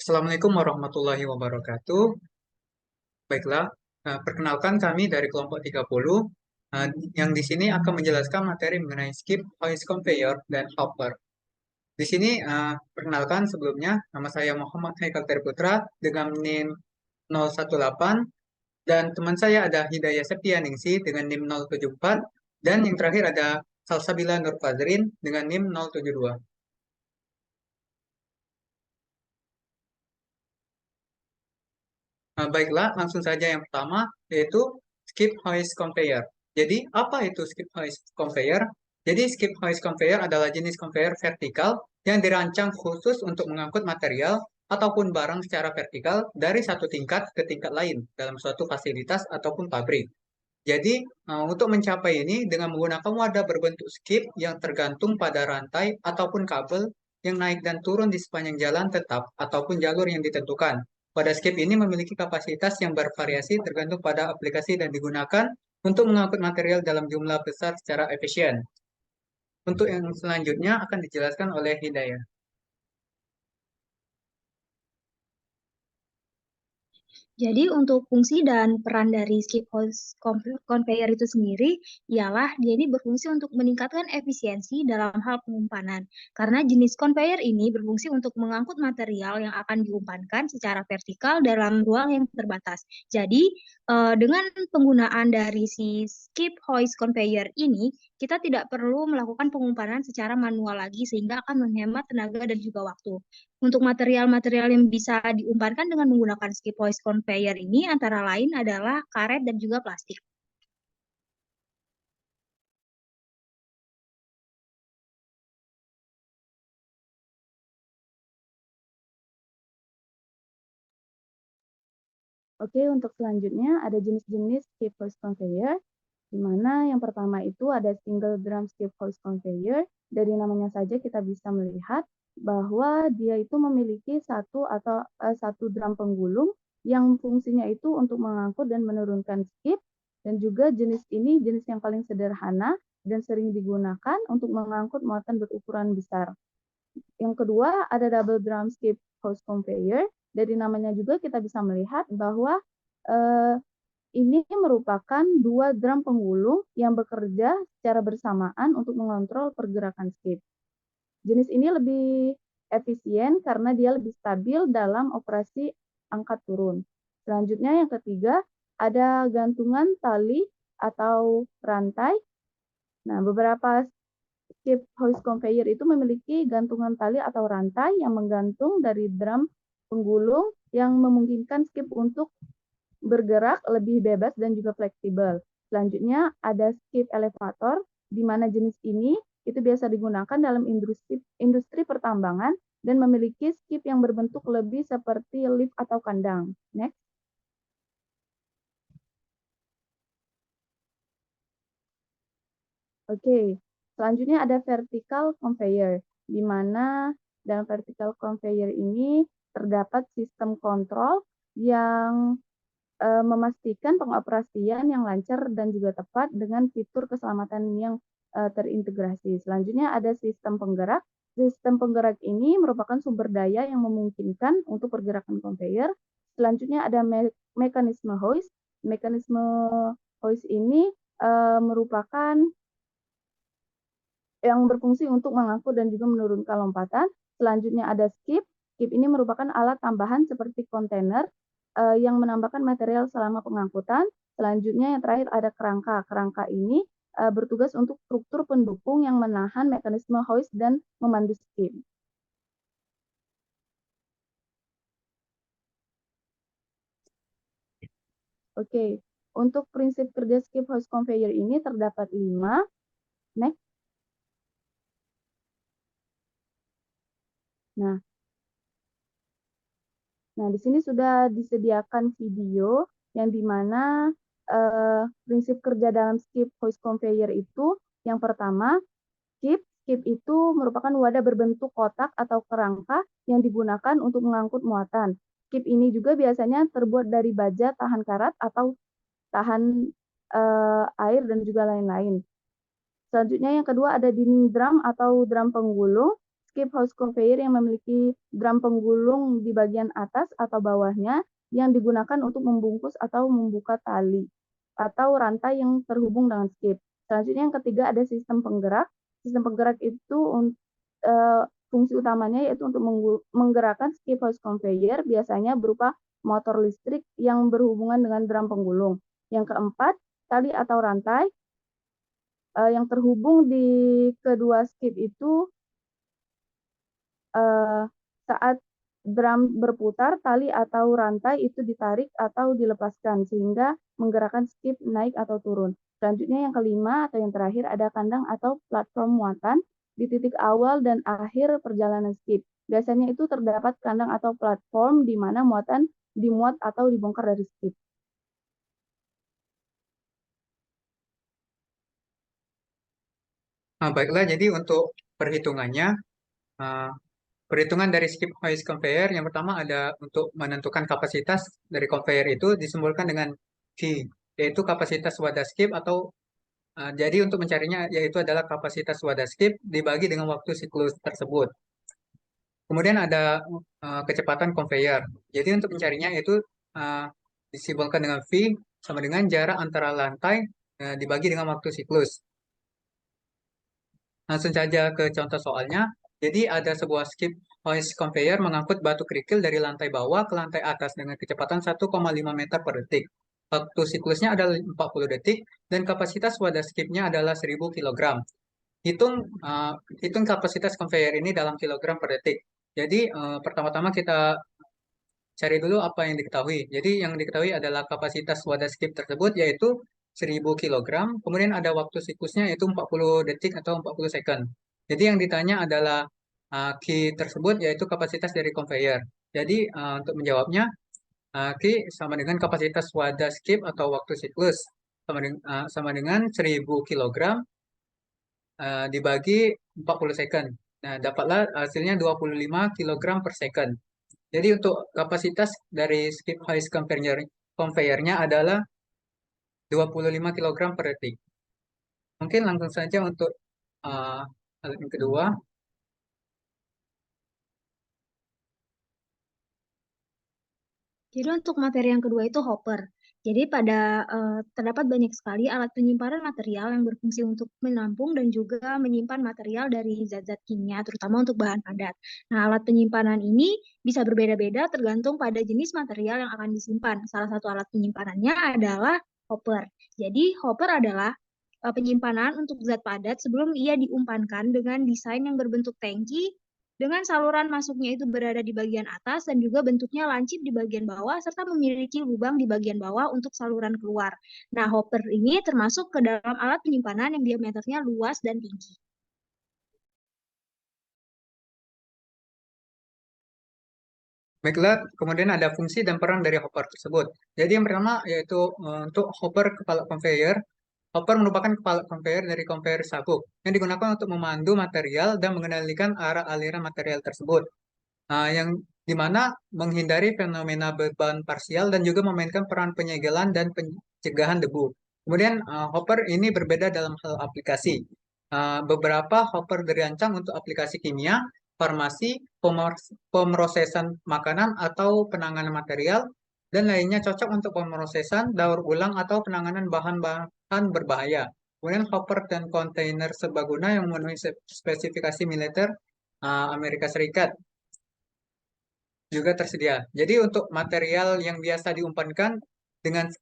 Assalamualaikum warahmatullahi wabarakatuh. Baiklah, perkenalkan kami dari kelompok 30, yang di sini akan menjelaskan materi mengenai skip, hoist conveyor, dan hopper. Di sini, perkenalkan sebelumnya, nama saya Muhammad Haikal Terputra dengan NIM 018, dan teman saya ada Hidayah Septianingsi dengan NIM 074, dan yang terakhir ada Salsabila Nur Fazrin dengan NIM 072. Baiklah, langsung saja yang pertama, yaitu skip hoist conveyor. Jadi, apa itu skip hoist conveyor? Jadi, skip hoist conveyor adalah jenis conveyor vertikal yang dirancang khusus untuk mengangkut material ataupun barang secara vertikal dari satu tingkat ke tingkat lain dalam suatu fasilitas ataupun pabrik. Jadi, untuk mencapai ini dengan menggunakan wadah berbentuk skip yang tergantung pada rantai ataupun kabel yang naik dan turun di sepanjang jalan tetap ataupun jalur yang ditentukan. Wadah skip ini memiliki kapasitas yang bervariasi tergantung pada aplikasi dan digunakan untuk mengangkut material dalam jumlah besar secara efisien. Untuk yang selanjutnya akan dijelaskan oleh Hidayah. Jadi untuk fungsi dan peran dari skip hoist conveyor itu sendiri ialah dia ini berfungsi untuk meningkatkan efisiensi dalam hal pengumpanan. Karena jenis conveyor ini berfungsi untuk mengangkut material yang akan diumpankan secara vertikal dalam ruang yang terbatas. Jadi dengan penggunaan dari si skip hoist conveyor ini, kita tidak perlu melakukan pengumpanan secara manual lagi sehingga akan menghemat tenaga dan juga waktu. Untuk material-material yang bisa diumpankan dengan menggunakan skip hoist conveyor ini antara lain adalah karet dan juga plastik. Oke, untuk selanjutnya ada jenis-jenis skip hoist conveyor, di mana yang pertama itu ada single drum skip hoist conveyor. Dari namanya saja kita bisa melihat bahwa dia itu memiliki satu drum penggulung yang fungsinya itu untuk mengangkut dan menurunkan skip, dan juga jenis ini jenis yang paling sederhana dan sering digunakan untuk mengangkut muatan berukuran besar. Yang kedua ada double drum skip hoist conveyor. Dari namanya juga kita bisa melihat bahwa eh, ini merupakan dua drum penggulung yang bekerja secara bersamaan untuk mengontrol pergerakan skip. Jenis ini lebih efisien karena dia lebih stabil dalam operasi angkat turun. Selanjutnya yang ketiga ada gantungan tali atau rantai. Nah, beberapa skip hoist conveyor itu memiliki gantungan tali atau rantai yang menggantung dari drum penggulung yang memungkinkan skip untuk bergerak lebih bebas dan juga fleksibel. Selanjutnya ada skip elevator, di mana jenis ini itu biasa digunakan dalam industri pertambangan dan memiliki skip yang berbentuk lebih seperti lift atau kandang. Next. Oke, selanjutnya ada vertical conveyor, di mana dalam vertical conveyor ini terdapat sistem kontrol yang memastikan pengoperasian yang lancar dan juga tepat dengan fitur keselamatan yang terintegrasi. Selanjutnya ada sistem penggerak. Sistem penggerak ini merupakan sumber daya yang memungkinkan untuk pergerakan conveyor. Selanjutnya ada mekanisme hoist. Mekanisme hoist ini merupakan yang berfungsi untuk mengangkut dan juga menurunkan lompatan. Selanjutnya ada skip. Skip ini merupakan alat tambahan seperti kontainer yang menambahkan material selama pengangkutan. Selanjutnya yang terakhir ada kerangka. Kerangka ini bertugas untuk struktur pendukung yang menahan mekanisme hoist dan memandu skip. Oke, untuk prinsip kerja skip hoist conveyor ini terdapat 5. Next. Nah, Nah, di sini sudah disediakan video yang dimana prinsip kerja dalam skip hoist conveyor itu yang pertama, skip itu merupakan wadah berbentuk kotak atau kerangka yang digunakan untuk mengangkut muatan. Skip ini juga biasanya terbuat dari baja tahan karat atau tahan air dan juga lain-lain. Selanjutnya yang kedua ada dinding drum atau drum penggulung. skip hose conveyor yang memiliki drum penggulung di bagian atas atau bawahnya yang digunakan untuk membungkus atau membuka tali atau rantai yang terhubung dengan skip. Selanjutnya yang ketiga ada sistem penggerak. Sistem penggerak itu fungsi utamanya yaitu untuk menggerakkan skip hose conveyor, biasanya berupa motor listrik yang berhubungan dengan drum penggulung. Yang keempat, tali atau rantai yang terhubung di kedua skip itu saat drum berputar, tali atau rantai itu ditarik atau dilepaskan sehingga menggerakkan skip naik atau turun. Selanjutnya yang kelima atau yang terakhir ada kandang atau platform muatan di titik awal dan akhir perjalanan skip. Biasanya itu terdapat kandang atau platform di mana muatan dimuat atau dibongkar dari skip. Nah, baiklah, jadi untuk perhitungannya, uh, perhitungan dari skip hoist conveyor yang pertama ada untuk menentukan kapasitas dari conveyor itu disimbolkan dengan Q, yaitu kapasitas wadah skip atau jadi untuk mencarinya yaitu adalah kapasitas wadah skip dibagi dengan waktu siklus tersebut. Kemudian ada kecepatan conveyor. Jadi untuk mencarinya itu uh, disimbolkan dengan V sama dengan jarak antara lantai dibagi dengan waktu siklus. Langsung saja ke contoh soalnya. Jadi ada sebuah skip hoist conveyor mengangkut batu kerikil dari lantai bawah ke lantai atas dengan kecepatan 1,5 meter per detik. Waktu siklusnya adalah 40 detik dan kapasitas wadah skipnya adalah 1000 kg. Hitung hitung kapasitas conveyor ini dalam kilogram per detik. Jadi pertama-tama kita cari dulu apa yang diketahui. Jadi yang diketahui adalah kapasitas wadah skip tersebut yaitu 1000 kg, kemudian ada waktu siklusnya yaitu 40 detik atau 40 second. Jadi yang ditanya adalah key tersebut yaitu kapasitas dari conveyor. Jadi untuk menjawabnya, key sama dengan kapasitas wadah skip atau waktu siklus sama dengan 1000 kg dibagi 40 second. Nah, dapatlah hasilnya 25 kg per second. Jadi untuk kapasitas dari skip hoist conveyor-nya adalah 25 kg per detik. Mungkin langsung saja untuk uh, alat yang kedua. Jadi untuk materi yang kedua itu hopper. Jadi terdapat banyak sekali alat penyimpanan material yang berfungsi untuk menampung dan juga menyimpan material dari zat-zat kimia, terutama untuk bahan padat. Nah, alat penyimpanan ini bisa berbeda-beda tergantung pada jenis material yang akan disimpan. Salah satu alat penyimpanannya adalah hopper. Jadi hopper adalah penyimpanan untuk zat padat sebelum ia diumpankan dengan desain yang berbentuk tangki dengan saluran masuknya itu berada di bagian atas dan juga bentuknya lancip di bagian bawah serta memiliki lubang di bagian bawah untuk saluran keluar. Nah, hopper ini termasuk ke dalam alat penyimpanan yang diameternya luas dan tinggi. Baiklah, kemudian ada fungsi dan peran dari hopper tersebut. Jadi yang pertama yaitu untuk hopper kepala conveyor. Hopper merupakan kepala conveyor dari conveyor sabuk yang digunakan untuk memandu material dan mengendalikan arah aliran material tersebut. Yang dimana menghindari fenomena beban parsial dan juga memainkan peran penyegelan dan pencegahan debu. Kemudian hopper ini berbeda dalam hal aplikasi. Beberapa hopper dirancang untuk aplikasi kimia, farmasi, pemrosesan makanan atau penanganan material, dan lainnya cocok untuk pemrosesan, daur ulang, atau penanganan bahan-bahan berbahaya. Kemudian hopper dan kontainer serbaguna yang memenuhi spesifikasi militer Amerika Serikat juga tersedia. Jadi untuk material yang biasa diumpankan dengan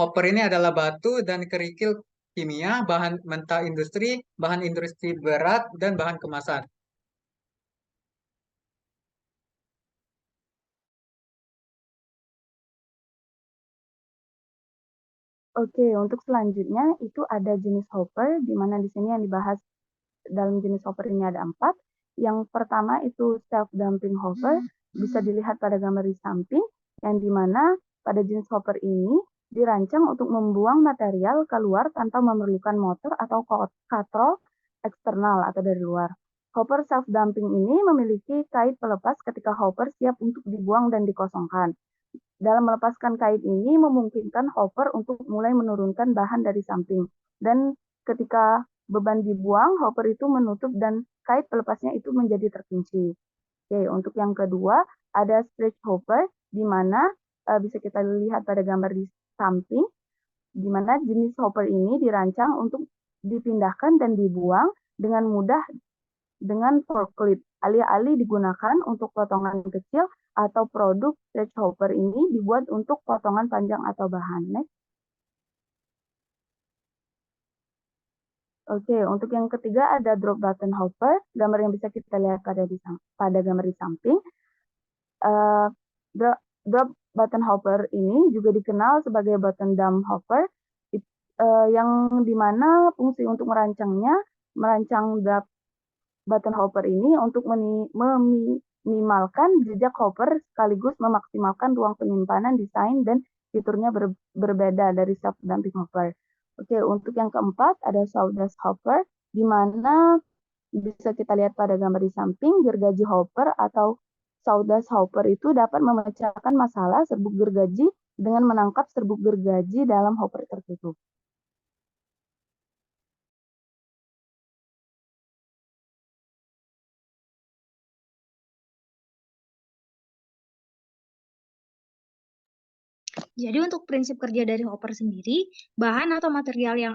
hopper ini adalah batu dan kerikil kimia, bahan mentah industri, bahan industri berat, dan bahan kemasan. Oke, untuk selanjutnya itu ada jenis hopper, di mana di sini yang dibahas dalam jenis hopper ini ada 4. Yang pertama itu self-dumping hopper, bisa dilihat pada gambar di samping, yang di mana pada jenis hopper ini dirancang untuk membuang material keluar tanpa memerlukan motor atau katrol eksternal atau dari luar. Hopper self-dumping ini memiliki kait pelepas ketika hopper siap untuk dibuang dan dikosongkan. Dalam melepaskan kait ini memungkinkan hopper untuk mulai menurunkan bahan dari samping. Dan ketika beban dibuang, hopper itu menutup dan kait pelepasnya itu menjadi terkunci. Oke, untuk yang kedua ada stretch hopper, di mana bisa kita lihat pada gambar di samping, di mana jenis hopper ini dirancang untuk dipindahkan dan dibuang dengan mudah dengan forklift. Alih-alih digunakan untuk potongan kecil atau produk stretch hopper ini dibuat untuk potongan panjang atau bahan. Next. Oke, untuk yang ketiga ada drop button hopper, gambar yang bisa kita lihat pada gambar di samping. Uh, drop, drop button hopper ini juga dikenal sebagai button dump hopper, yang dimana fungsi untuk merancang drop button hopper ini untuk meminimalkan jejak hopper sekaligus memaksimalkan ruang penyimpanan desain dan fiturnya berbeda dari self-dumping hopper. Oke, untuk yang keempat ada sawdust hopper, di mana bisa kita lihat pada gambar di samping, gergaji hopper atau sawdust hopper itu dapat memecahkan masalah serbuk gergaji dengan menangkap serbuk gergaji dalam hopper tertutup. Jadi untuk prinsip kerja dari hopper sendiri, bahan atau material yang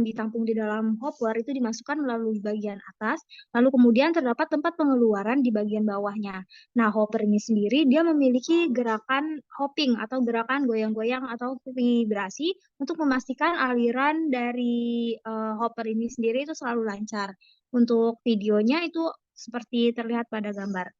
ditampung di dalam hopper itu dimasukkan melalui bagian atas, lalu kemudian terdapat tempat pengeluaran di bagian bawahnya. Nah, hopper ini sendiri dia memiliki gerakan hopping atau gerakan goyang-goyang atau vibrasi untuk memastikan aliran dari hopper ini sendiri itu selalu lancar. Untuk videonya itu seperti terlihat pada gambar.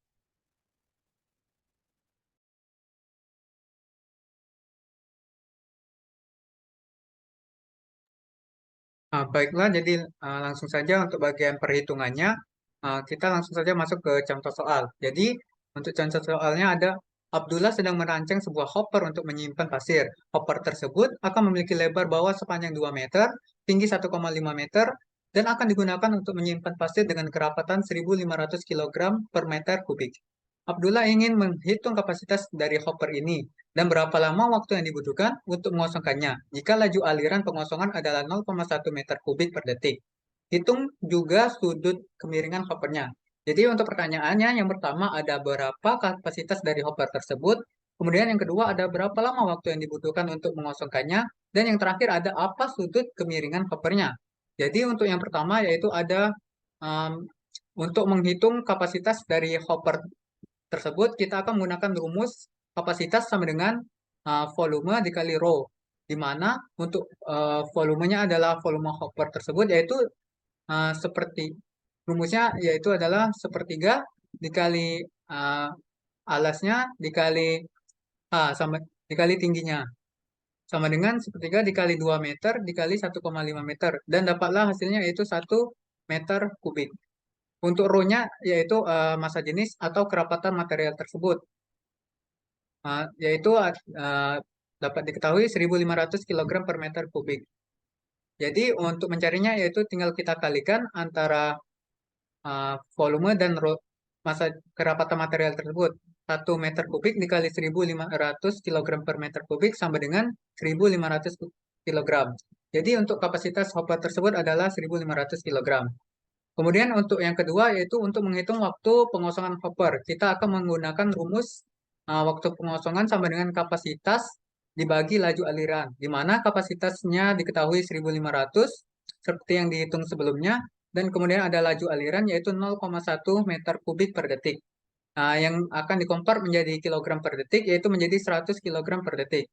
Baiklah, jadi langsung saja untuk bagian perhitungannya, kita langsung saja masuk ke contoh soal. Jadi, untuk contoh soalnya ada Abdullah sedang merancang sebuah hopper untuk menyimpan pasir. Hopper tersebut akan memiliki lebar bawah sepanjang 2 meter, tinggi 1,5 meter, dan akan digunakan untuk menyimpan pasir dengan kerapatan 1.500 kg per meter kubik. Abdullah ingin menghitung kapasitas dari hopper ini dan berapa lama waktu yang dibutuhkan untuk mengosongkannya jika laju aliran pengosongan adalah 0,1 meter kubik per detik. Hitung juga sudut kemiringan hoppernya. Jadi untuk pertanyaannya, yang pertama ada berapa kapasitas dari hopper tersebut, kemudian yang kedua ada berapa lama waktu yang dibutuhkan untuk mengosongkannya, dan yang terakhir ada apa sudut kemiringan hoppernya. Jadi untuk yang pertama yaitu ada untuk menghitung kapasitas dari hopper tersebut, kita akan menggunakan rumus kapasitas sama dengan volume dikali rho, di mana untuk volumenya adalah volume hopper tersebut, yaitu seperti rumusnya yaitu adalah sepertiga dikali alasnya dikali sama dikali tingginya, sama dengan sepertiga dikali 2 meter dikali 1,5 meter, dan dapatlah hasilnya yaitu 1 meter kubik. Untuk rho-nya yaitu massa jenis atau kerapatan material tersebut, yaitu dapat diketahui 1.500 kg per meter kubik. Jadi untuk mencarinya yaitu tinggal kita kalikan antara volume dan massa kerapatan material tersebut. 1 meter kubik dikali 1.500 kg per meter kubik sama dengan 1.500 kg. Jadi untuk kapasitas hopper tersebut adalah 1.500 kg. Kemudian untuk yang kedua yaitu untuk menghitung waktu pengosongan hopper. Kita akan menggunakan rumus waktu pengosongan sama dengan kapasitas dibagi laju aliran, di mana kapasitasnya diketahui 1.500 seperti yang dihitung sebelumnya, dan kemudian ada laju aliran yaitu 0,1 meter kubik per detik. Nah, yang akan dikompar menjadi kilogram per detik yaitu menjadi 100 kilogram per detik.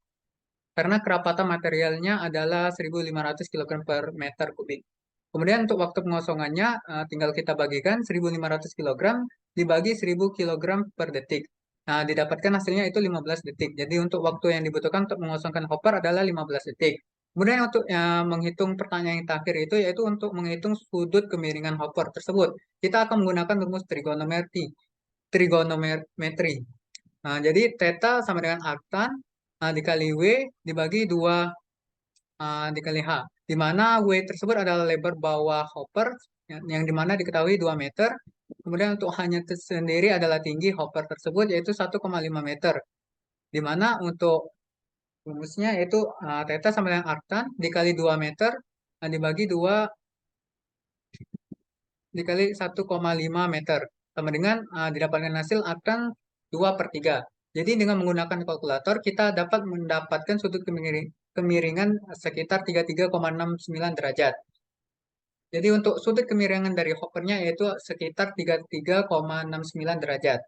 Karena kerapatan materialnya adalah 1.500 kg per meter kubik. Kemudian untuk waktu pengosongannya tinggal kita bagikan 1.500 kg dibagi 1.000 kg per detik. Nah, didapatkan hasilnya itu 15 detik. Jadi untuk waktu yang dibutuhkan untuk mengosongkan hopper adalah 15 detik. Kemudian untuk menghitung pertanyaan yang terakhir itu yaitu untuk menghitung sudut kemiringan hopper tersebut. Kita akan menggunakan rumus trigonometri. Nah, jadi theta sama dengan arctan dikali W dibagi 2 dikali H, di mana W tersebut adalah lebar bawah hopper yang dimana diketahui 2 meter. Kemudian untuk H-nya sendiri adalah tinggi hopper tersebut yaitu 1,5 meter. Di mana untuk rumusnya yaitu theta sama dengan arctan dikali 2 meter dibagi 2 dikali 1,5 meter. Sama dengan didapatkan hasil akan 2/3. Jadi dengan menggunakan kalkulator, kita dapat mendapatkan sudut kemiringan sekitar 33,69 derajat. Jadi untuk sudut kemiringan dari hoppernya yaitu sekitar 33,69 derajat.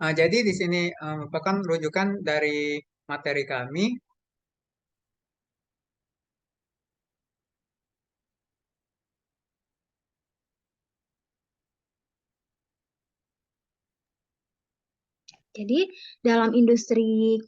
Jadi di sini merupakan rujukan dari materi kami. Jadi, dalam industri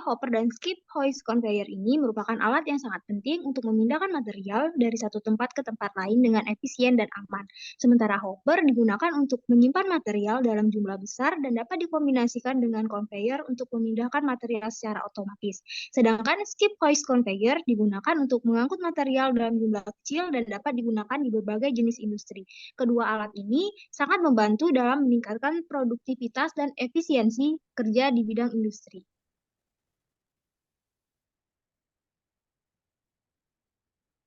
hopper dan skip hoist conveyor ini merupakan alat yang sangat penting untuk memindahkan material dari satu tempat ke tempat lain dengan efisien dan aman. Sementara hopper digunakan untuk menyimpan material dalam jumlah besar dan dapat dikombinasikan dengan conveyor untuk memindahkan material secara otomatis. Sedangkan skip hoist conveyor digunakan untuk mengangkut material dalam jumlah kecil dan dapat digunakan di berbagai jenis industri. Kedua alat ini sangat membantu dalam meningkatkan produktivitas dan efisiensi kerja di bidang industri.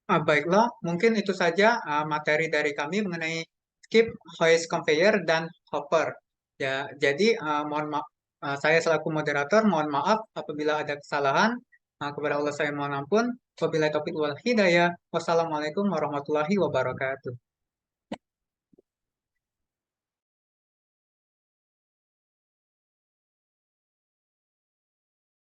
Baiklah, mungkin itu saja materi dari kami mengenai skip, hoist conveyor, dan hopper. Ya, jadi mohon maaf, saya selaku moderator mohon maaf apabila ada kesalahan. Kepada Allah saya mohon ampun. Wabillahi taufiq wal hidayah. Wassalamualaikum warahmatullahi wabarakatuh.